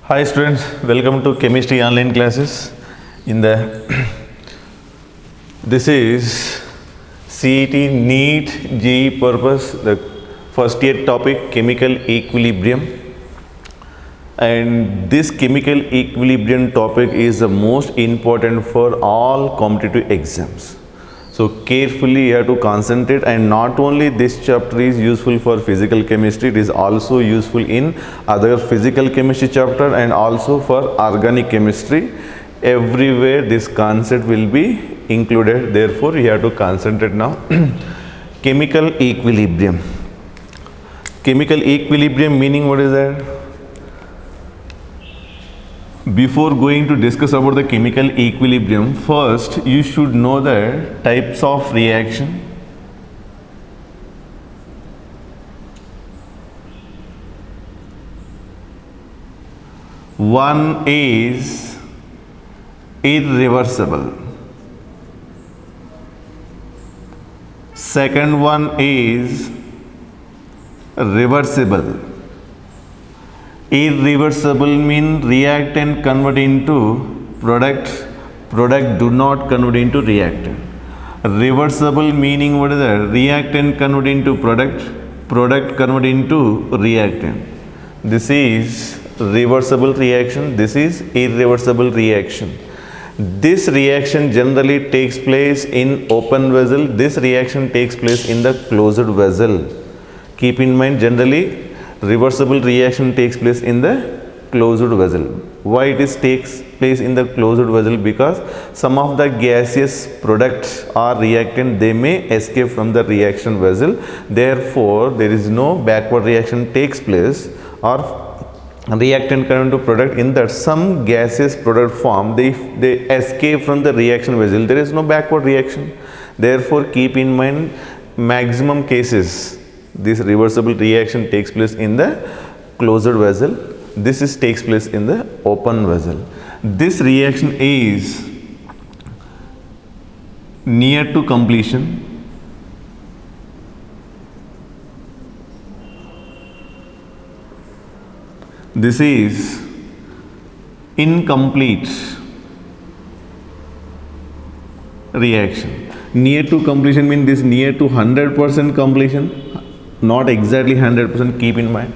Hi students, welcome to chemistry online classes. In the this is CET NEET JEE purpose, the first year topic chemical equilibrium, and this chemical equilibrium topic is the most important for all competitive exams. So carefully you have to concentrate, and not only this chapter is useful for physical chemistry, it is also useful in other physical chemistry chapter and also for organic chemistry. Everywhere this concept will be included, therefore you have to concentrate now. Chemical equilibrium. Chemical equilibrium meaning what is that? Before going to discuss about the chemical equilibrium, first you should know the types of reaction. One is irreversible. Second one is reversible. Irreversible mean reactant convert into product, product do not convert into reactant. Reversible meaning what is that? Reactant convert into product, product convert into reactant. This is reversible reaction, this is irreversible reaction. This reaction generally takes place in open vessel, this reaction takes place in the closed vessel. Keep in mind, generally reversible reaction takes place in the closed vessel. Why it takes place in the closed vessel? Because some of the gaseous products or reactant, they may escape from the reaction vessel. Therefore, there is no backward reaction takes place or reactant come into product. In that some gaseous product form, they escape from the reaction vessel. There is no backward reaction. Therefore, keep in mind, maximum cases this reversible reaction takes place in the closed vessel. This takes place in the open vessel. This reaction is near to completion. This is incomplete reaction. Near to completion means this near to 100% completion. Not exactly 100%, keep in mind.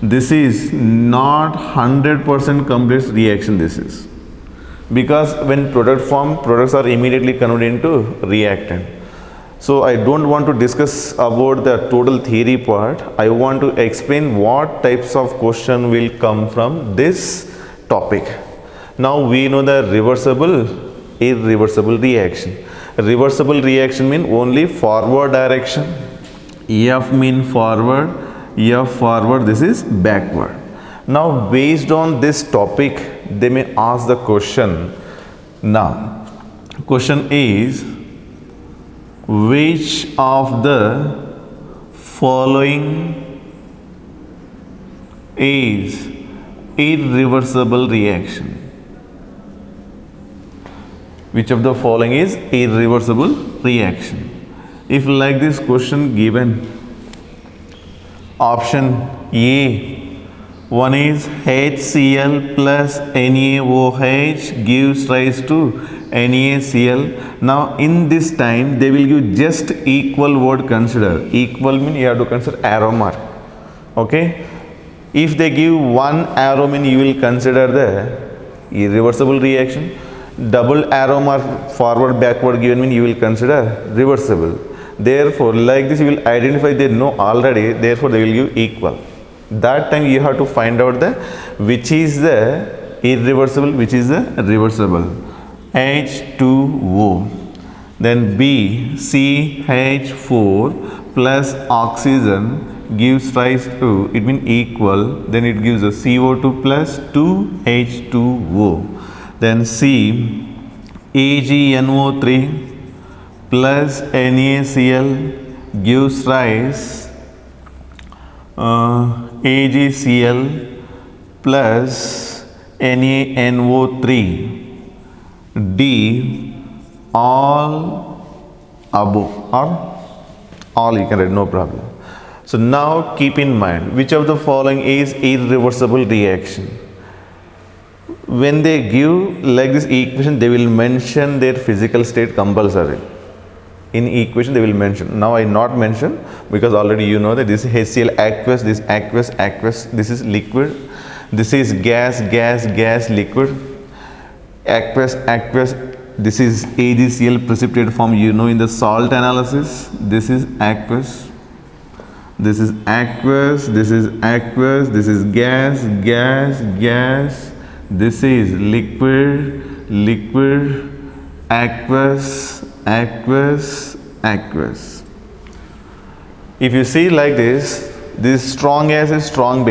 This is not 100% complete reaction, this is. Because when product form, products are immediately converted into reactant. So I don't want to discuss about the total theory part. I want to explain what types of question will come from this topic. Now we know the reversible, irreversible reaction. Reversible reaction means only forward direction. F mean forward, F forward, this is backward. Now based on this topic, they may ask the question. Now, question is, which of the following is irreversible reaction? Which of the following is irreversible reaction? If like this question given, option A, one is HCl plus NaOH gives rise to NaCl. Now in this time they will give just equal word consider. Equal mean you have to consider arrow mark. Okay. If they give one arrow mean you will consider the irreversible reaction. Double arrow mark forward backward given mean you will consider reversible. Therefore, like this you will identify they know already, therefore they will give equal. That time you have to find out the which is the irreversible, which is the reversible. H2O. Then B, CH4 plus oxygen gives rise to, it means equal, then it gives a CO2 plus 2H2O. Then C, AgNO3 plus NaCl gives rise AgCl plus NaNO3. D, all above, or all you can write, no problem. So now keep in mind which of the following is irreversible reaction. when they give like this equation, they will mention their physical state compulsory. In equation they will mention. Now I not mention because already you know that this is HCl aqueous, this aqueous, this is liquid, this is gas, liquid, aqueous, this is AgCl precipitate form, you know, in the salt analysis. This is aqueous, this is aqueous, this is aqueous, this is gas, this is liquid, aqueous. If you see like this strong acid, strong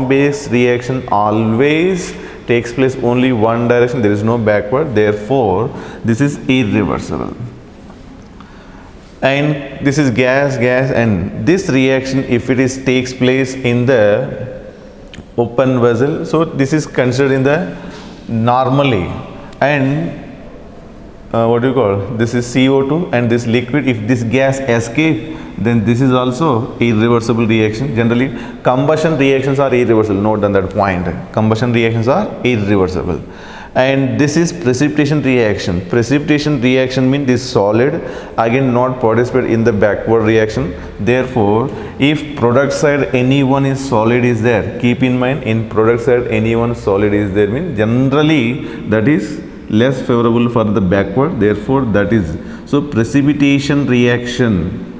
base reaction always takes place only one direction, there is no backward, therefore this is irreversible. And this is gas, and this reaction, if it is takes place in the open vessel, so this is considered in the normally, and what do you call, this is CO2 and this liquid, if this gas escape, then this is also irreversible reaction. Generally combustion reactions are irreversible, note on that point, combustion reactions are irreversible. And this is precipitation reaction means this solid again not participate in the backward reaction, therefore if product side any one is solid is there, keep in mind in product side any one solid is there means generally that is less favorable for the backward, therefore that is, so precipitation reactions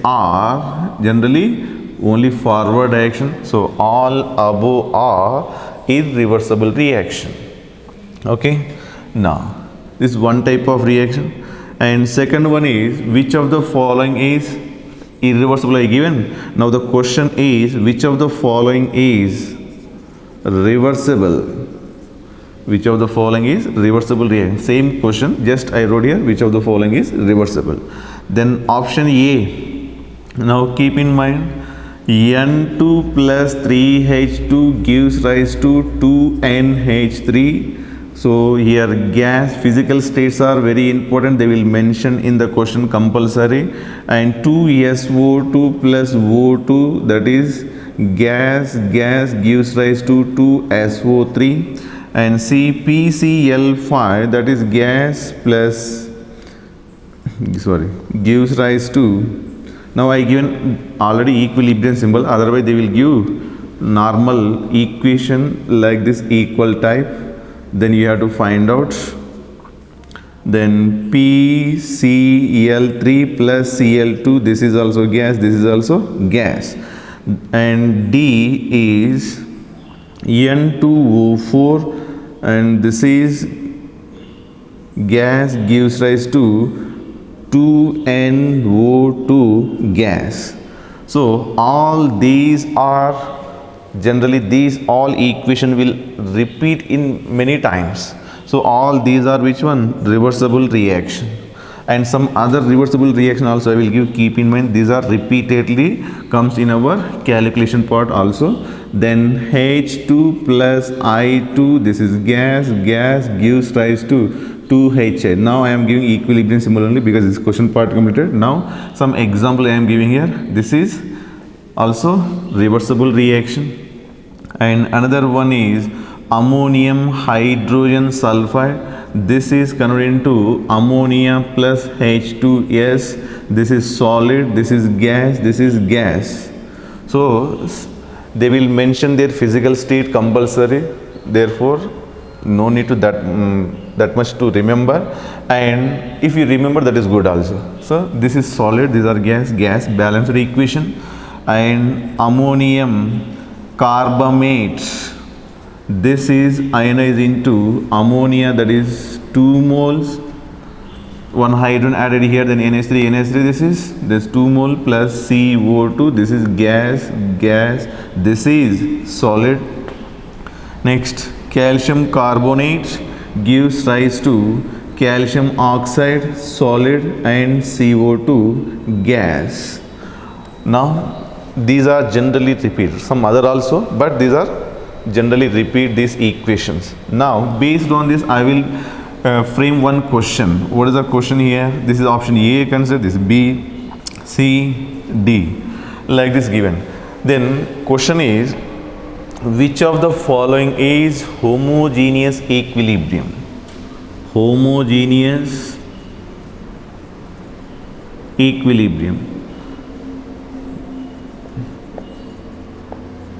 are generally only forward direction, so all above are irreversible reaction. Okay, now this is one type of reaction, and second one is which of the following is irreversible I given. Now the question is which of the following is reversible, which of the following is reversible reaction, same question, just I wrote here which of the following is reversible. Then option A, now keep in mind N2 plus 3H2 gives rise to 2NH3. So here gas physical states are very important, they will mention in the question compulsory, and 2SO2 plus O2, that is gas gives rise to 2SO3, and CpCl5, that is gas plus gives rise to, now I given already equilibrium symbol, otherwise they will give normal equation like this equal type, then you have to find out, then PCl3 plus Cl2, this is also gas, and D is N2O4, and this is gas gives rise to 2NO2 gas. So all these are generally, these all equation will repeat in many times. So all these are which one? Reversible reaction. And some other reversible reaction also I will give, keep in mind these are repeatedly comes in our calculation part also. Then H2 plus I2, this is gas gives rise to 2HA. Now I am giving equilibrium symbol only because this question part completed. Now some example I am giving here, this is also reversible reaction. And another one is ammonium hydrogen sulfide, this is converted into ammonia plus H2S, this is solid, this is gas. So they will mention their physical state compulsory, therefore no need to that much to remember, and if you remember that is good also. So this is solid, these are gas balanced equation. And ammonium carbamate, this is ionized into ammonia, that is 2 moles, one hydrogen added here, then NH3, this 2 mole plus CO2, this is gas, this is solid. Next, calcium carbonate gives rise to calcium oxide, solid, and CO2 gas. Now these are generally repeated, some other also, but these are generally repeat these equations. Now based on this I will frame one question. What is the question here? This is option A consider, this B, C, D, like this given. Then question is Which of the following is homogeneous equilibrium? Homogeneous equilibrium.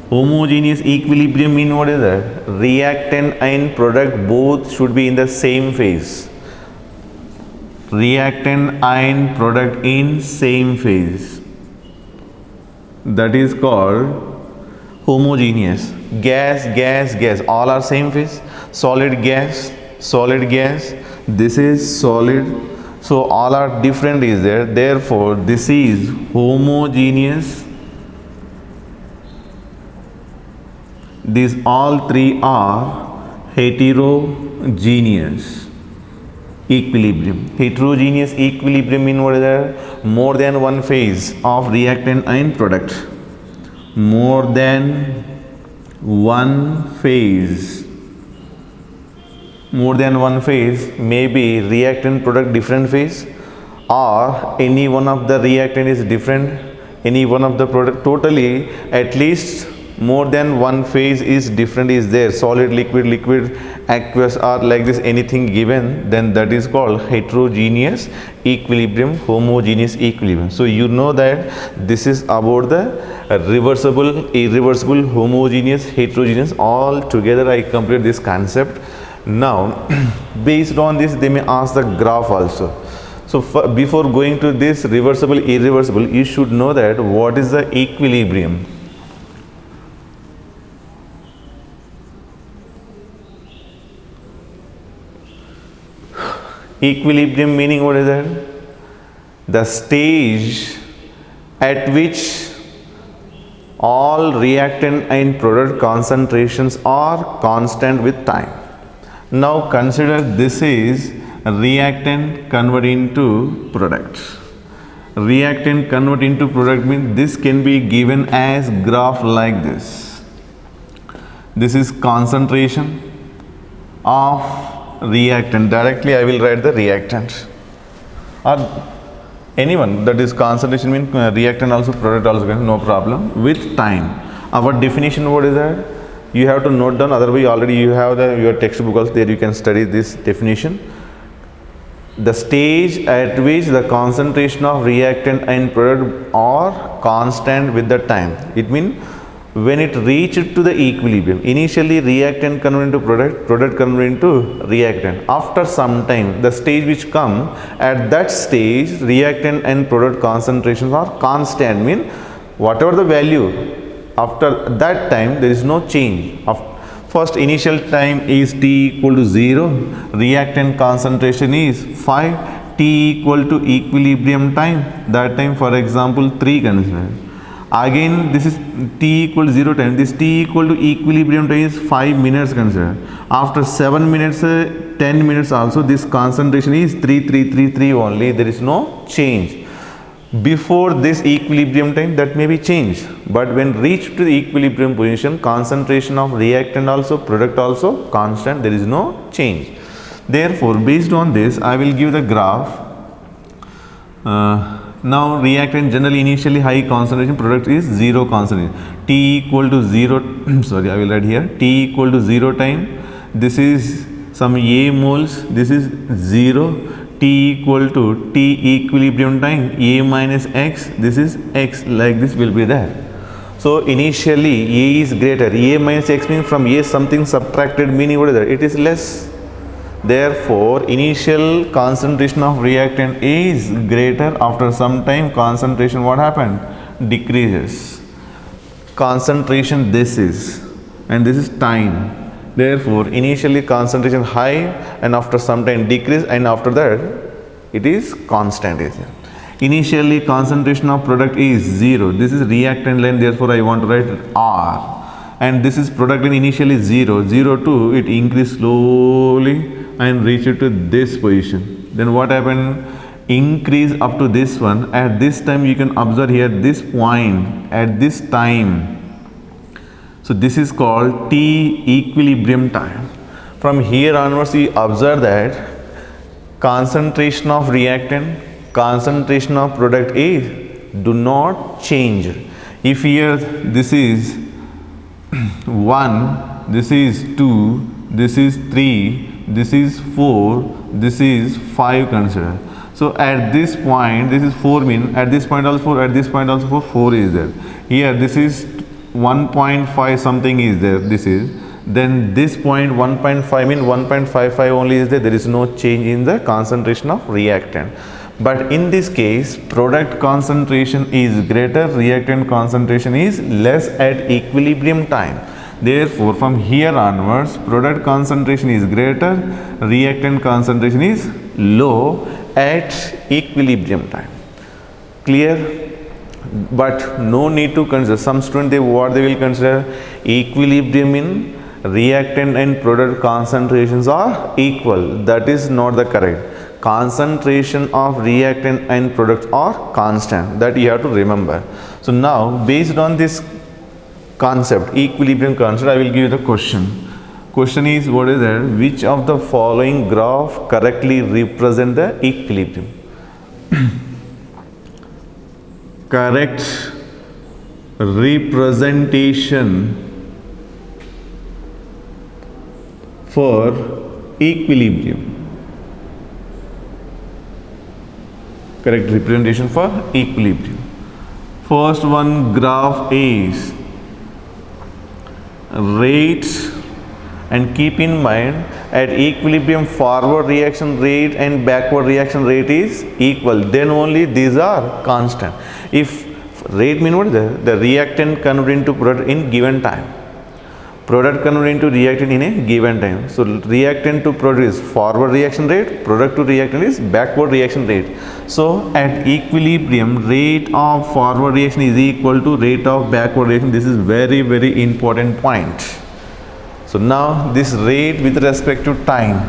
Homogeneous equilibrium mean what is that? Reactant and product both should be in the same phase. Reactant and product in same phase. That is called homogeneous. Gas, gas, gas, all are same phase. Solid, gas, solid, gas. This is solid. So all are different is there. Therefore, this is homogeneous. These all three are heterogeneous equilibrium. Heterogeneous equilibrium means what is that? More than one phase of reactant and product. More than one phase. More than one phase, maybe reactant product different phase, or any one of the reactant is different, any one of the product, totally at least more than one phase is different is there. Solid, liquid, liquid, aqueous, or like this, anything given, then that is called heterogeneous equilibrium, homogeneous equilibrium. So you know that this is about the reversible, irreversible, homogeneous, heterogeneous. All together I complete this concept. Now based on this they may ask the graph also. So before going to this reversible, irreversible, you should know that what is the equilibrium. Equilibrium meaning what is that? The stage at which all reactant and product concentrations are constant with time. Now consider this is reactant convert into product. Reactant convert into product means this can be given as graph like this. This is concentration of reactant. Directly I will write the reactant, or anyone that is concentration means reactant also, product also, no problem, with time. Our definition what is that? You have to note down, otherwise already you have your textbook also, there you can study this definition. The stage at which the concentration of reactant and product are constant with the time. It means when it reached to the equilibrium. Initially reactant convert into product, product convert into reactant. After some time, the stage which come, at that stage reactant and product concentrations are constant, mean whatever the value, after that time there is no change. First initial time is t equal to 0, reactant concentration is 5, t equal to equilibrium time, that time for example 3 consider. Again this is t equal to 0 time, this t equal to equilibrium time is 5 minutes consider. After 7 minutes, 10 minutes also, this concentration is 3 only, there is no change. Before this equilibrium time that may be changed, but when reached to the equilibrium position, concentration of reactant also, product also constant, there is no change. Therefore based on this I will give the graph. Now reactant generally initially high concentration, product is 0 concentration, t equal to 0 sorry I will write here, t equal to 0 time, this is some A moles, this is 0, t equal to t equilibrium time, A minus x, this is x, like this will be there. So initially A is greater, A minus x means from A something subtracted, meaning what is that? It is less. Therefore initial concentration of reactant is greater, after some time concentration what happened? Decreases. Concentration this is, and this is time. Therefore initially concentration high and after some time decrease, and after that it is constant. Initially concentration of product is 0, this is reactant line, therefore I want to write R, and this is product line initially 0, 0 to it increase slowly and reach it to this position. Then what happened? Increase up to this one. At this time you can observe here this point at this time. So this is called T equilibrium time. From here onwards you observe that concentration of reactant, concentration of product A do not change. If here this is 1, this is 2, this is 3, this is 4, this is 5 consider. So at this point, this is 4 mean, at this point also 4, at this point also 4 is there. Here this is 1.5 something is there, this is. Then this point 1.5 mean 1.55 only is there is no change in the concentration of reactant. But in this case, product concentration is greater, reactant concentration is less at equilibrium time. Therefore, from here onwards, product concentration is greater, reactant concentration is low at equilibrium time. Clear? But no need to consider. Some students, what they will consider, equilibrium in reactant and product concentrations are equal. That is not the correct. Concentration of reactant and products are constant. That you have to remember. So now, based on this concept, equilibrium concept, I will give you the question. Question is, what is that? Which of the following graph correctly represent the equilibrium? Correct representation for equilibrium. Correct representation for equilibrium. First one graph is rate, and keep in mind at equilibrium forward reaction rate and backward reaction rate is equal, then only these are constant. If rate means what, the reactant converted into product in given time, product converted into reactant in a given time. So reactant to product is forward reaction rate, product to reactant is backward reaction rate. So at equilibrium, rate of forward reaction is equal to rate of backward reaction. This is very, very important point. So now this rate with respect to time,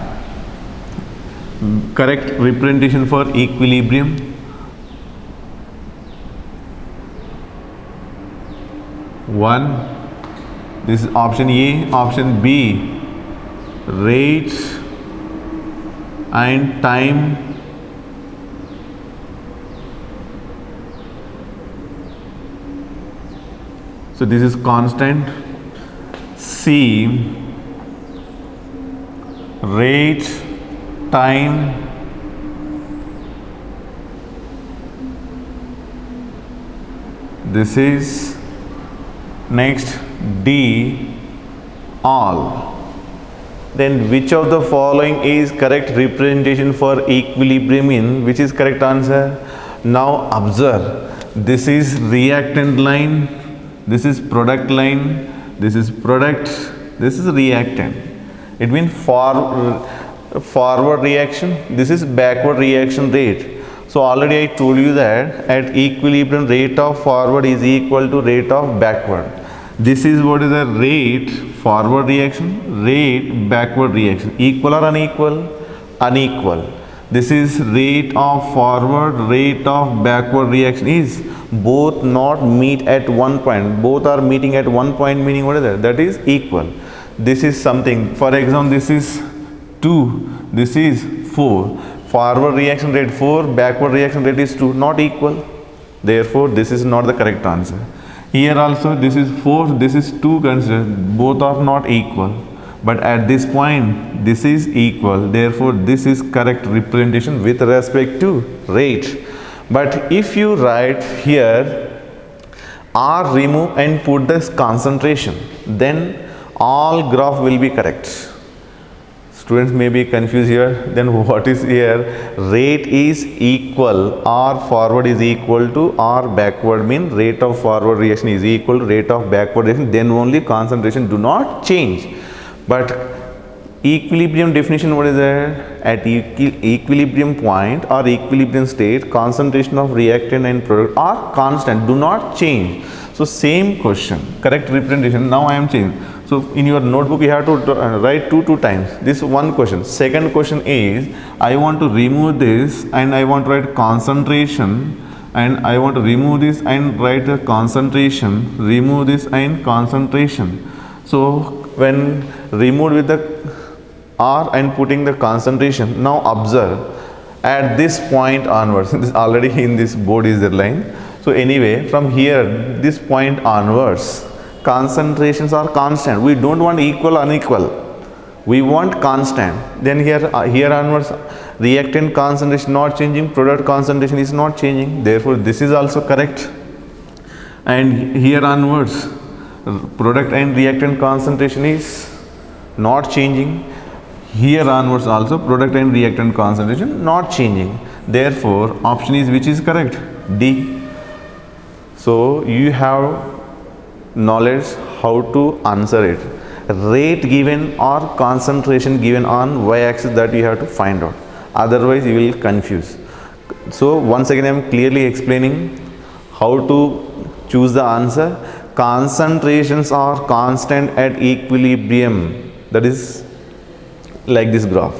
correct representation for equilibrium. One, this is option A. Option B, rate and time. So this is constant. C, rate, time, this is next. D, all. Then which of the following is correct representation for equilibrium in, which is correct answer? Now observe, this is reactant line, this is product line, this is product, this is reactant. It means forward reaction, this is backward reaction rate. So already I told you that at equilibrium rate of forward is equal to rate of backward. This is what is the rate forward reaction, rate backward reaction. Equal or unequal? Unequal. This is rate of forward, rate of backward reaction is both not meet at one point. Both are meeting at one point, meaning what is that? That is equal. This is something. For example, this is 2, this is 4. Forward reaction rate 4, backward reaction rate is 2, not equal. Therefore, this is not the correct answer. Here also this is 4, this is 2 considered, both are not equal. But at this point, this is equal. Therefore, this is correct representation with respect to rate. But if you write here R remove and put this concentration, then all graph will be correct. Students may be confused here. Then what is here? Rate is equal. R forward is equal to R backward, mean rate of forward reaction is equal to rate of backward reaction. Then only concentration do not change. But equilibrium definition, what is there? At equilibrium point or equilibrium state, concentration of reactant and product are constant, do not change. So same question, correct representation. Now I am changing. So in your notebook you have to write two times. This one question. Second question is, I want to remove this and I want to write concentration, and I want to remove this and write the concentration, remove this and concentration. So when removed with the R and putting the concentration, now observe at this point onwards, this already in this board is the line. So anyway, from here, this point onwards, concentrations are constant. We don't want equal, unequal. We want constant. Then here onwards, reactant concentration not changing, product concentration is not changing. Therefore, this is also correct. And here onwards, product and reactant concentration is not changing. Here onwards also, product and reactant concentration not changing. Therefore, option is which is correct? D. So you have knowledge how to answer it. Rate given or concentration given on y-axis, that you have to find out. Otherwise, you will confuse. So once again, I am clearly explaining how to choose the answer. Concentrations are constant at equilibrium. That is like this graph.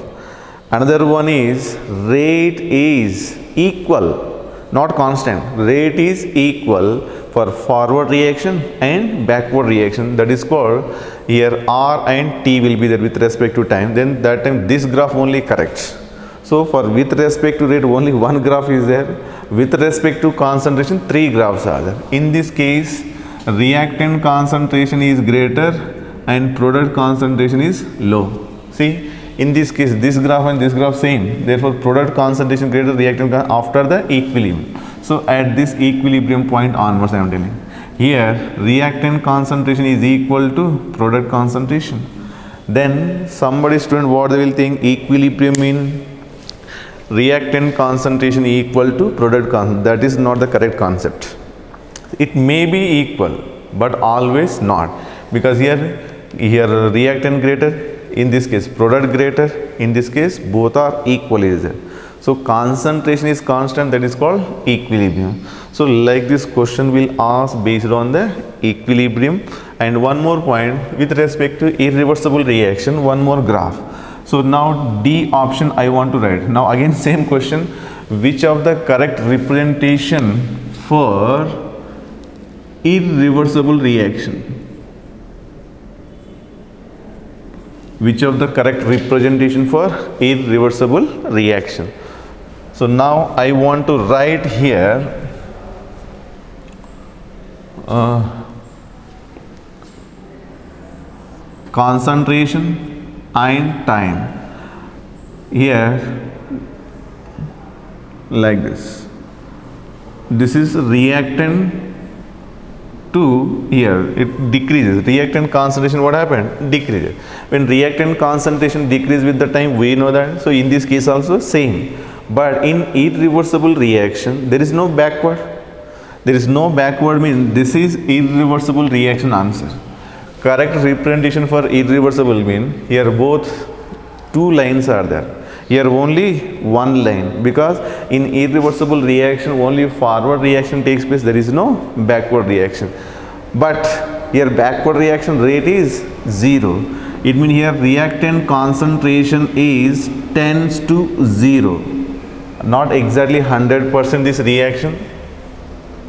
Another one is rate is equal, not constant. Rate is equal for forward reaction and backward reaction. That is called, here R and T will be there with respect to time. Then that time this graph only correct. So for with respect to rate, only one graph is there. With respect to concentration, three graphs are there. In this case, reactant concentration is greater and product concentration is low. See, in this case, this graph and this graph same. Therefore, product concentration greater, reactant after the equilibrium. So at this equilibrium point onwards, I am telling. Here, reactant concentration is equal to product concentration. Then somebody student, what they will think, equilibrium mean reactant concentration equal to product concentration. That is not the correct concept. It may be equal, but always not, because here reactant greater, in this case product greater, in this case both are equal is there. So concentration is constant, that is called equilibrium. So like this question will ask based on the equilibrium. And one more point with respect to irreversible reaction, one more graph. So now D option I want to write. Now again same question, which of the correct representation for irreversible reaction? Which of the correct representation for irreversible reaction? So now I want to write here concentration and time. Here like this. This is reactant to here, it decreases. Reactant concentration, what happened? Decreases. When reactant concentration decreases with the time, we know that. So in this case also same. But in irreversible reaction, there is no backward. There is no backward means this is irreversible reaction answer. Correct representation for irreversible mean here both two lines are there. Here only one line, because in irreversible reaction only forward reaction takes place, there is no backward reaction. But here backward reaction rate is 0. It means here reactant concentration is tends to 0. Not exactly 100% this reaction.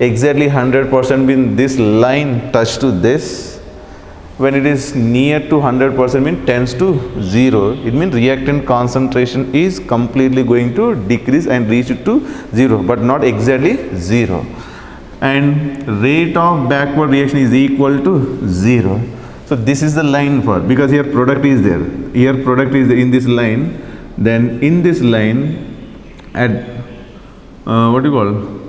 Exactly 100% means this line touch to this. When it is near to 100% means tends to 0. It means reactant concentration is completely going to decrease and reach to 0, but not exactly 0. And rate of backward reaction is equal to 0. So this is the line for, because here product is there. Here product is in this line. Then in this line at what do you call?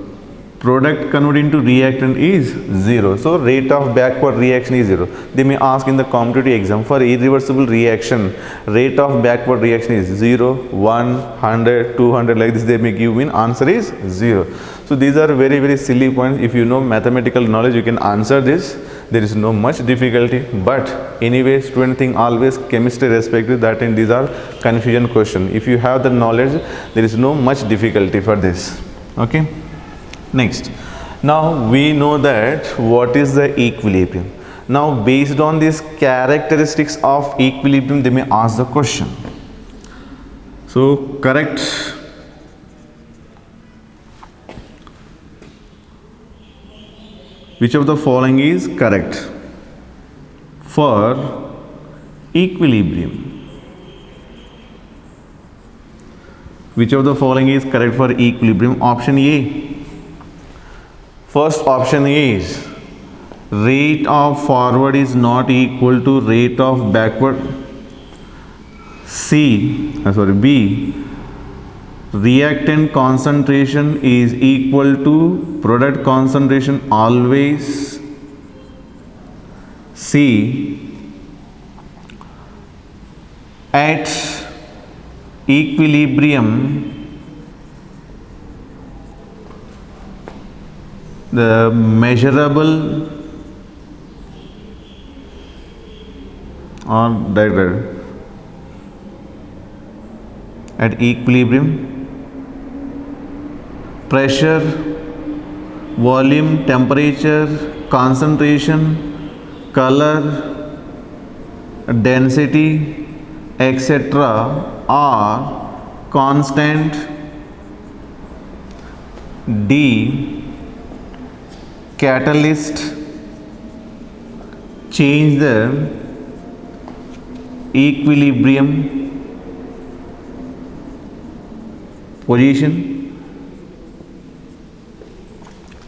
Product converted into reactant is 0. So rate of backward reaction is 0. They may ask in the competitive exam for irreversible reaction, rate of backward reaction is 0, 1, 100, 200, like this they may give me, answer is 0. So these are very, very silly points. If you know mathematical knowledge, you can answer this. There is no much difficulty. But anyway, student think always chemistry respective, that and these are confusion question. If you have the knowledge, there is no much difficulty for this. Okay. Next, now we know that what is the equilibrium. Now based on these characteristics of equilibrium, they may ask the question. So correct which of the following is correct for equilibrium? Which of the following is correct for equilibrium? Option A. First option is rate of forward is not equal to rate of backward. B, reactant concentration is equal to product concentration always. C, at equilibrium the measurable or direct at equilibrium pressure, volume, temperature, concentration, color, density, etc. are constant. D, catalyst change the equilibrium position.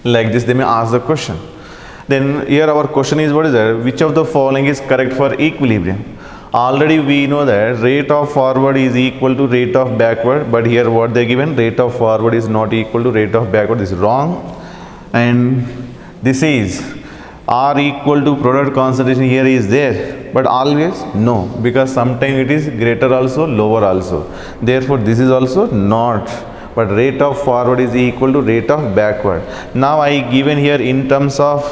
Like this they may ask the question. Then here our question is, what is that? Which of the following is correct for equilibrium? Already we know that rate of forward is equal to rate of backward, but here what they given, rate of forward is not equal to rate of backward. This is wrong. And this is R equal to product concentration, here is there, but always no, because sometimes it is greater also, lower also. Therefore this is also not, but rate of forward is equal to rate of backward. Now I given here in terms of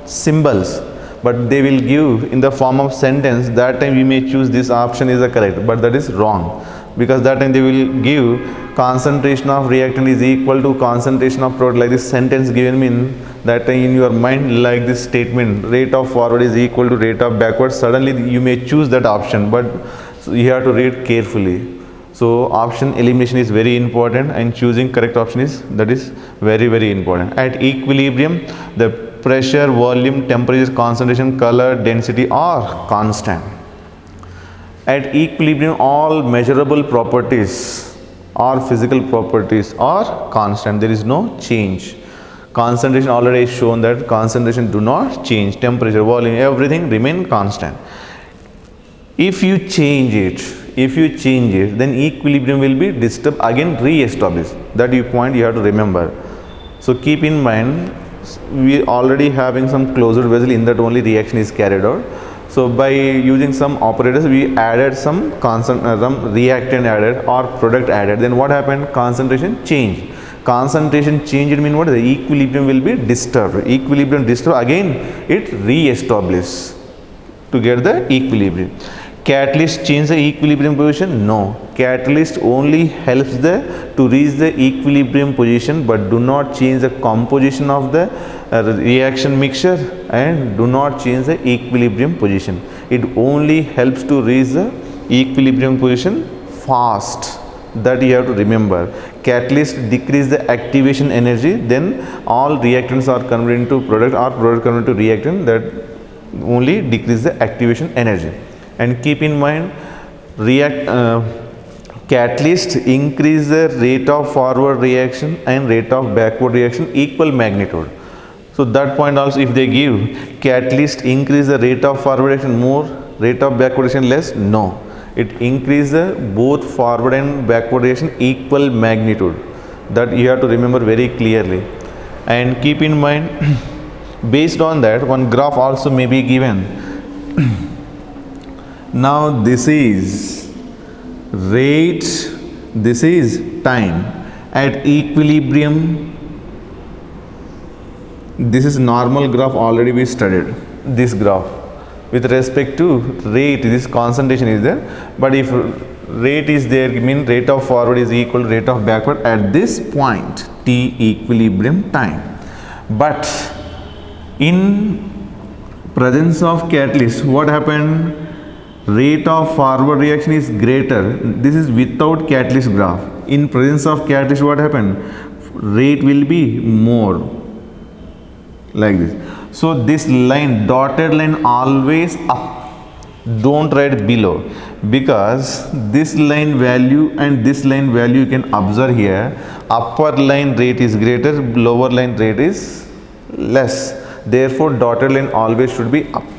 symbols, but they will give in the form of sentence. That time we may choose this option is the correct, but that is wrong, because that time they will give concentration of reactant is equal to concentration of product. Like this sentence given mean that time in your mind, like this statement, rate of forward is equal to rate of backward, suddenly you may choose that option, but you have to read carefully. So option elimination is very important, and choosing correct option is very important. At equilibrium the pressure, volume, temperature, concentration, color, density are constant. At equilibrium all measurable properties or physical properties are constant. There is no change. Concentration already is shown that concentration do not change. Temperature, volume, everything remain constant. If you change it, then equilibrium will be disturbed, again re-established. That point you have to remember. So keep in mind, we already having some closed vessel, in that only reaction is carried out. So by using some operators we added some reactant added or product added. Then what happened? Concentration change. Concentration change, it means what? The equilibrium will be disturbed. Equilibrium disturbed, again it re-establishes to get the equilibrium. Catalyst change the equilibrium position? No. Catalyst only helps to reach the equilibrium position, but do not change the composition of the reaction mixture, and do not change the equilibrium position. It only helps to reach the equilibrium position fast. That you have to remember. Catalyst decrease the activation energy, then all reactants are converted into product, or product converted to reactant, that only decrease the activation energy. And keep in mind, catalyst increase the rate of forward reaction and rate of backward reaction equal magnitude. So that point also, if they give catalyst increase the rate of forward reaction more, rate of backward reaction less, no. It increases both forward and backward reaction equal magnitude. That you have to remember very clearly. And keep in mind, based on that, one graph also may be given. Now this is rate, this is time. At equilibrium, this is normal graph, already we studied this graph. With respect to rate, this concentration is there, but if rate is there, mean rate of forward is equal to rate of backward at this point, T equilibrium time. But in presence of catalyst, what happened? Rate of forward reaction is greater. This is without catalyst graph. In presence of catalyst, what happened? Rate will be more, like this. So this line, dotted line, always up, don't write below, because this line value and this line value you can observe here. Upper line rate is greater, lower line rate is less. therefore dotted line always should be up.